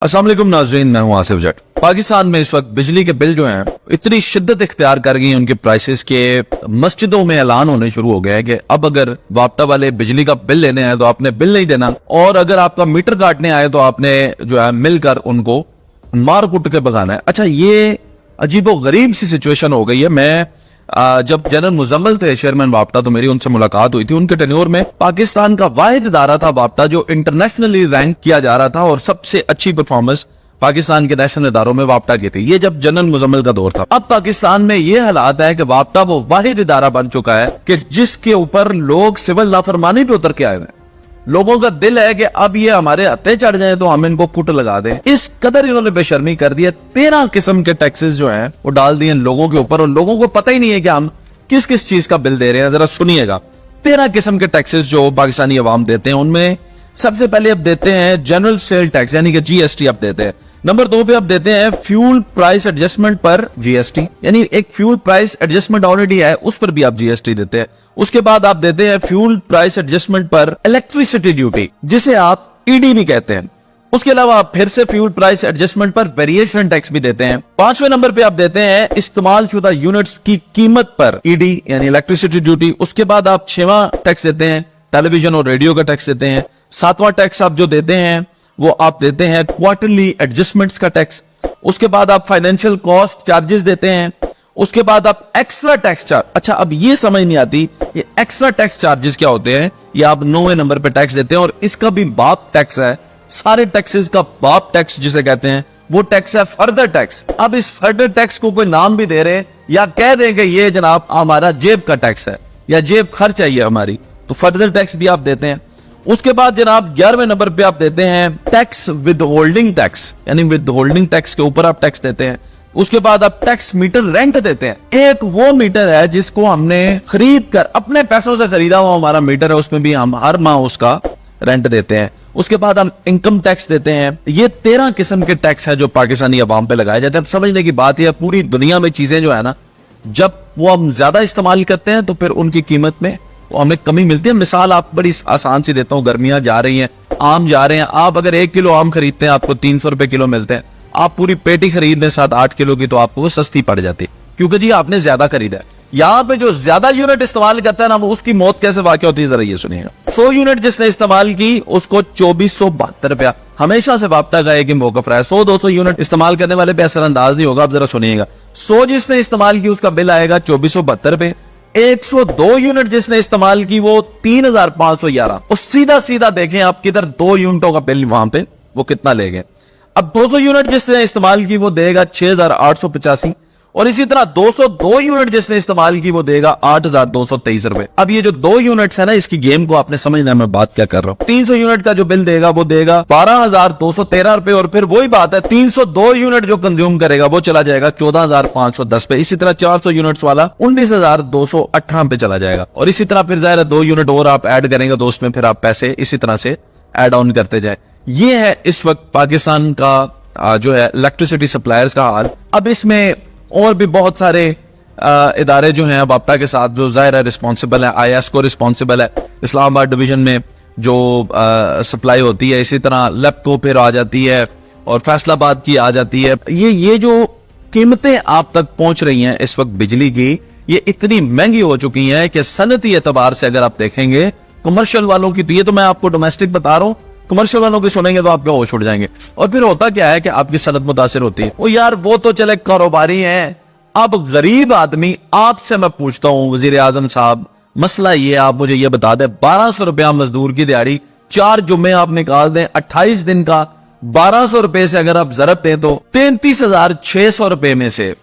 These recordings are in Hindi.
अस्सलाम वालेकुम नाज़रीन, मैं हूं आसिफ जट। पाकिस्तान में इस वक्त बिजली के बिल जो हैं इतनी शिद्दत इख्तियार कर गई हैं उनके प्राइसेस के, मस्जिदों में ऐलान होने शुरू हो गया है कि अब अगर वापटा वाले बिजली का बिल लेने आए तो आपने बिल नहीं देना, और अगर आपका मीटर काटने आए तो आपने जो है मिलकर उनको मार कुट के भगाना है। अच्छा, ये अजीबो गरीब सी सिचुएशन हो गई है। मैं जब जनरल मुजम्मल थे चेयरमैन वापटा, तो मेरी उनसे मुलाकात हुई थी। उनके टेन्योर में पाकिस्तान का वाहिद इदारा था वापटा जो इंटरनेशनली रैंक किया जा रहा था, और सबसे अच्छी परफॉर्मेंस पाकिस्तान के नेशनल इदारों में वापटा की थी। ये जब जनरल मुजम्मल का दौर था। अब पाकिस्तान में ये हालात है कि वापटा वो वाहिद इदारा बन चुका है कि जिसके ऊपर लोग सिविल लाफरमानी पे उतर के आए हुए हैं। लोगों का दिल है कि अब ये हमारे हत्थे चढ़ जाए तो हम इनको कुट लगा दें। इस कदर इन्होंने बेशर्मी कर दी है। 13 किस्म के टैक्सेस जो हैं वो डाल दिए लोगों के ऊपर, और लोगों को पता ही नहीं है कि हम किस किस चीज का बिल दे रहे हैं। जरा सुनिएगा, 13 किस्म के टैक्सेस जो पाकिस्तानी अवाम देते हैं, उनमें सबसे पहले अब देते हैं जनरल सेल टैक्स यानी कि जीएसटी अब देते हैं। नंबर 2 पे अब देते हैं फ्यूल प्राइस एडजस्टमेंट पर जीएसटी, यानी एक फ्यूल प्राइस एडजस्टमेंट ऑलरेडी है उस पर भी आप जीएसटी देते हैं। उसके बाद आप देते हैं फ्यूल प्राइस एडजस्टमेंट पर इलेक्ट्रिसिटी ड्यूटी, जिसे आप ईडी भी कहते हैं। उसके अलावा आप फिर से फ्यूल प्राइस एडजस्टमेंट पर वेरिएशन टैक्स भी देते हैं। 5वें नंबर पे आप देते हैं इस्तेमाल शुदा यूनिट्स की कीमत पर ईडी यानी इलेक्ट्रिसिटी ड्यूटी। उसके बाद आप 6वां टैक्स देते हैं टेलीविजन और रेडियो का टैक्स देते हैं। 7वां टैक्स आप जो देते हैं वो आप देते हैं क्वार्टरली एडजस्टमेंट्स का टैक्स। उसके बाद आप फाइनेंशियल कॉस्ट चार्जेस देते हैं। उसके बाद आप एक्स्ट्रा टैक्स चार्ज, अच्छा अब ये समझ नहीं आती ये एक्स्ट्रा टैक्स चार्जेस क्या होते हैं। ये आप 9वें नंबर पे टैक्स देते हैं, और इसका भी बाप टैक्स है। सारे टैक्सेस का बाप टैक्स जिसे कहते हैं वो टैक्स है फर्दर टैक्स। अब इस फर्दर टैक्स को कोई नाम भी दे रहे या कह रहे कि ये जनाब हमारा जेब का टैक्स है या जेब खर्च है ये हमारी, तो फर्दर टैक्स भी आप देते हैं। उसके बाद जनाब 11वें नंबर पे आप देते हैं टैक्स विद होल्डिंग टैक्स, यानी विद होल्डिंग टैक्स के ऊपर आप टैक्स देते हैं। उसके बाद आप टैक्स मीटर रेंट देते हैं। एक वो मीटर है जिसको हमने खरीद कर अपने पैसों से खरीदा हुआ हमारा मीटर है, उसमें भी हम हर माह उसका रेंट देते हैं। उसके बाद हम इनकम टैक्स देते हैं। ये 13 किस्म के टैक्स है जो पाकिस्तानी अवाम पे लगाए जाते हैं। अब समझने की बात यह, पूरी दुनिया में चीजें जो है ना, जब वो हम ज्यादा इस्तेमाल करते हैं तो फिर उनकी कीमत में हमें कमी मिलती है। मिसाल आप बड़ी आसान सी देता हूँ, गर्मियां जा रही हैं, आम जा रहे हैं। आप अगर 1 किलो आम खरीदते हैं आपको 300 रुपए किलो मिलते हैं। आप पूरी पेटी खरीद लें 7-8 किलो की तो आपको वो सस्ती पड़ जाती है, क्योंकि जी आपने ज्यादा खरीदा है। यहाँ पे जो ज्यादा यूनिट इस्तेमाल करता है ना, उसकी मौत कैसे वाक़या होती है जरा ये सुनिएगा। 100 यूनिट जिसने इस्तेमाल की उसको 2472 रुपया हमेशा से वापटा का एक मौकफ रहा है। 100-200 यूनिट इस्तेमाल करने वाले पे असरअंदाज नहीं होगा। आप जरा सुनिएगा, 100 जिसने इस्तेमाल की उसका बिल आएगा 2472 रुपए। 102 यूनिट जिसने इस्तेमाल की वो 3511। और सीधा सीधा देखें आप किधर 2 यूनिटों का बिल वहां पे वो कितना ले गए। अब 200 यूनिट जिसने इस्तेमाल की वो देगा 6885, और इसी तरह 202 यूनिट जिसने इस्तेमाल की वो देगा 8223 रुपए। अब ये जो 2 यूनिट्स है ना, इसकी गेम को आपने समझना है मैं बात क्या कर रहा हूं। 300 यूनिट का जो बिल देगा वो देगा 12213 रुपए, और फिर वही बात है 302 यूनिट जो कंज्यूम करेगा वो चला जाएगा 14510 पे। इसी तरह 400 यूनिट्स वाला 19218 पे चला जाएगा, और इसी तरह फिर जाहिर है 2 यूनिट और आप ऐड करेंगे तो उसमें फिर आप पैसे इसी तरह से ऐड ऑन करते जाए। ये है इस वक्त पाकिस्तान का जो है इलेक्ट्रिसिटी सप्लायर्स का हाल। अब इसमें और भी बहुत सारे इदारे जो हैं वापटा के साथ जो जाहिर है रिस्पॉन्सिबल है। IASCO रिस्पॉन्सिबल है, इस्लामाबाद डिवीजन में जो सप्लाई होती है। इसी तरह लेपको फिर आ जाती है, और फैसलाबाद की आ जाती है। ये जो कीमतें आप तक पहुंच रही हैं इस वक्त बिजली की, ये इतनी महंगी हो चुकी हैं कि सनती एतबार से अगर आप देखेंगे कमर्शियल वालों की, तो ये तो मैं आपको डोमेस्टिक बता रहा हूँ, कमर्शियल वालों की सुनेंगे तो आपका होश उड़ जाएंगे। और फिर होता क्या है कि आपकी सनत मुतासिर होती है। वो यार वो तो चले कारोबारी हैं, अब गरीब आदमी, आपसे मैं पूछता हूं वजीर आजम साहब, मसला ये आप मुझे ये बता दें, 1200 रुपया मजदूर की दिहाड़ी, 4 जुम्मे आप निकाल दें, 28 दिन का 1200 रुपए से अगर आप जरब दें तो 33,600 रुपए में से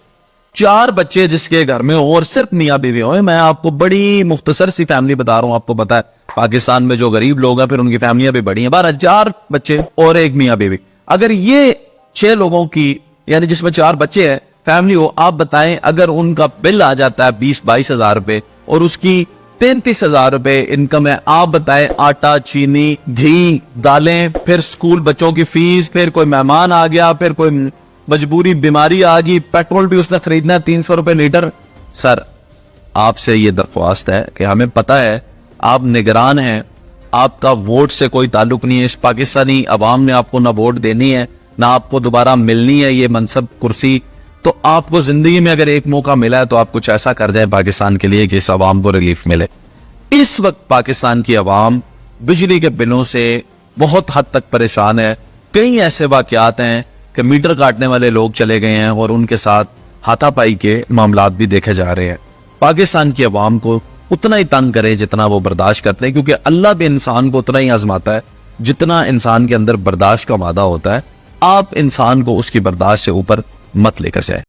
4 बच्चे जिसके घर में हो और सिर्फ मियाँ बीवी हो। मैं आपको बड़ी मुख्तसर सी फैमिली बता रहा हूं, आपको पता है पाकिस्तान में जो गरीब लोग हैं फिर उनकी फैमिलियां भी बड़ी हैं, 4 बच्चे और एक मियाँ बीवी। अगर ये 6 लोगों की यानी जिसमें 4 बच्चे हैं फैमिली हो, आप बताएं अगर उनका बिल आ जाता है 20-22 हजार रुपए और उसकी 33,000 रुपए इनकम है, आप बताएं आटा, चीनी, घी, दालें, फिर स्कूल बच्चों की फीस, फिर कोई मेहमान आ गया, फिर कोई मजबूरी बीमारी आ गई, पेट्रोल भी उसने खरीदना है 300 रुपए लीटर। सर आपसे ये दरख्वास्त है कि हमें पता है आप निगरान हैं, आपका वोट से कोई ताल्लुक नहीं है, इस पाकिस्तानी अवाम ने आपको ना वोट देनी है ना आपको दोबारा मिलनी है ये मनसब कुर्सी, तो आपको जिंदगी में अगर एक मौका मिला है तो आप कुछ ऐसा कर जाए पाकिस्तान के लिए कि इस अवाम को रिलीफ मिले। इस वक्त पाकिस्तान की अवाम बिजली के बिलों से बहुत हद तक परेशान है। कई ऐसे वाकयात हैं कि मीटर काटने वाले लोग चले गए हैं और उनके साथ हाथापाई के मामलात भी देखे जा रहे हैं। पाकिस्तान की अवाम को उतना ही तंग करें जितना वो बर्दाश्त करते हैं, क्योंकि अल्लाह भी इंसान को उतना ही आजमाता है जितना इंसान के अंदर बर्दाश्त का वादा होता है। आप इंसान को उसकी बर्दाश्त से ऊपर मत लेकर जाए।